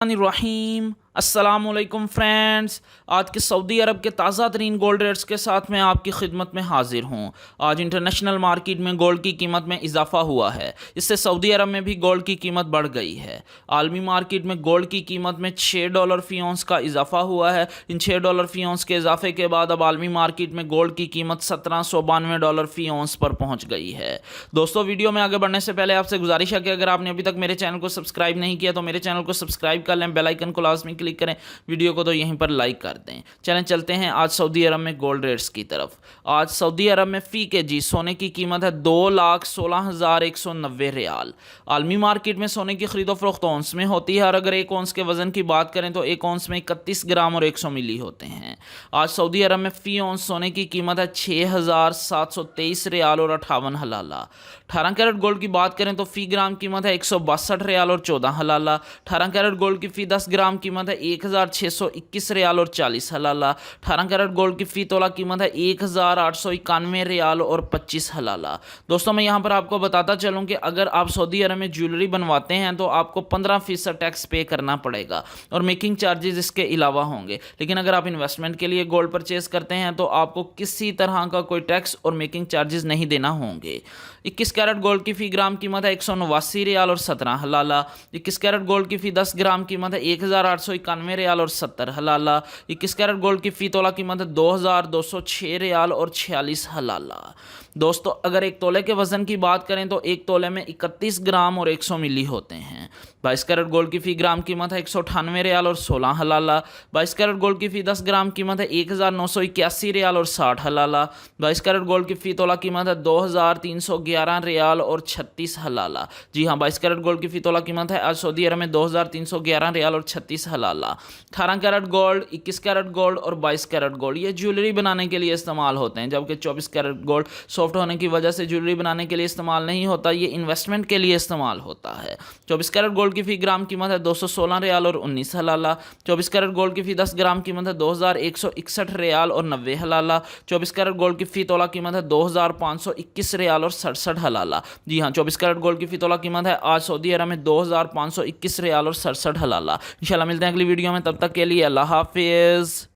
रहीम अस्सलामुअलैकुम फ्रेंड्स। आज के सऊदी अरब के ताज़ा तरीन गोल्ड रेट्स के साथ मैं आपकी खिदमत में हाजिर हूँ। आज इंटरनेशनल मार्केट में गोल्ड की कीमत में इजाफा हुआ है, इससे सऊदी अरब में भी गोल्ड की कीमत बढ़ गई है। आलमी मार्केट में गोल्ड की कीमत में $6 फी औंस का इजाफा हुआ है। इन $6 फी औंस के इजाफे के बाद अब आलमी मार्केट में गोल्ड की कीमत $1792 फी औंस पर पहुँच गई है। दोस्तों, वीडियो में आगे बढ़ने से पहले आपसे गुजारिश है कि अगर आपने अभी तक मेरे चैनल को सब्सक्राइब नहीं किया तो मेरे चैनल को सब्सक्राइब कर लें, बेल आइकन को लाजमी क्लिक करें, वीडियो को तो यहीं पर लाइक कर दें। चलें चलते हैं आज सऊदी अरब में गोल्ड रेट्स की तरफ। आज सऊदी अरब में फ़ी केजी सोने की कीमत है 2,16,190 रियाल। आलमी मार्केट में सोने की खरीदो फरोख्त औंस में होती है और अगर एक औंस के वजन की बात करें तो एक औंस में 31 ग्राम और 100 मिली होते हैं। आज सऊदी अरब में फ़ी औंस सोने की कीमत है 6,723 रियाल और 58 हलाला। 18 कैरेट गोल्ड की बात करें तो फ़ी ग्राम कीमत है 162 रियाल और 14 हलाला। 18 कैरेट गोल्ड की फ़ी 10 ग्राम कीमत है 1,621 रियाल और 40 हलाला। 18 कैरेट गोल्ड की फ़ी तोला कीमत है 1,891 रियाल और 25 हलाला। दोस्तों, मैं यहाँ पर आपको बताता चलूँ कि अगर आप सऊदी अरब में ज्वेलरी बनवाते हैं तो आपको 15% टैक्स पे करना पड़ेगा और मेकिंग चार्जेस इसके अलावा होंगे। लेकिन अगर आप इन्वेस्टमेंट के लिए गोल्ड परचेज करते हैं तो आपको किसी तरह का कोई टैक्स और मेकिंग चार्जेस नहीं देना होंगे। 21 कैरेट गोल्ड की फ़ी ग्राम कीमत है 189 रियाल और 17 हलाला। 21 कैरेट गोल्ड की फ़ी 10 ग्राम कीमत है 1,891 रियाल और 70 हलाला। 21 कैरेट गोल्ड की फ़ी तोला कीमत है 2,206 रियाल और 46 हलाला। दोस्तों, अगर एक तोले के वज़न की बात करें तो एक तोले में 31 ग्राम और 100 मिली होते हैं। 22 कैरेट गोल्ड की फ़ी ग्राम कीमत है 198 रियाल और 16 हलाला। 22 कैरेट गोल्ड की फ़ी 10 ग्राम कीमत है 1,981 रियाल और 60 हलाला। 22 कैरेट गोल्ड की फ़ी तोला कीमत है 2,311 रियाल और 36 हलाला। जी हाँ, 22 कैरेट गोल्ड की फ़ी तोला कीमत है आज सऊदी अरब में 2,311 रियाल और 36 हलाला। 18 कैरेट गोल्ड, 21 कैरेट गोल्ड और 22 कैरेट गोल्ड ये ज्वेलरी बनाने के लिए इस्तेमाल होते हैं, जबकि 24 कैरेट गोल्ड सॉफ्ट होने की वजह से ज्वेलरी बनाने के लिए इस्तेमाल नहीं होता, ये इन्वेस्टमेंट के लिए इस्तेमाल होता है। 24 कैरेट गोल्ड की फ़ी ग्राम कीमत है 216 रियाल और 19 हलाला। 24 कैरेट गोल्ड की फ़ी 10 ग्राम कीमत है 2,161 रियाल और 90 हलाला। 24 कैरेट गोल्ड की फ़ी तोला कीमत है 2,521 रियाल और 67 हलाला। जी हाँ, 24 कैरेट गोल्ड की फ़ी तोला कीमत है आज सऊदी अरब में 2,521 रियाल और 67 हलाला। इंशाल्लाह मिलते हैं अगली वीडियो में, तब तक के लिए अल्लाह हाफिज़।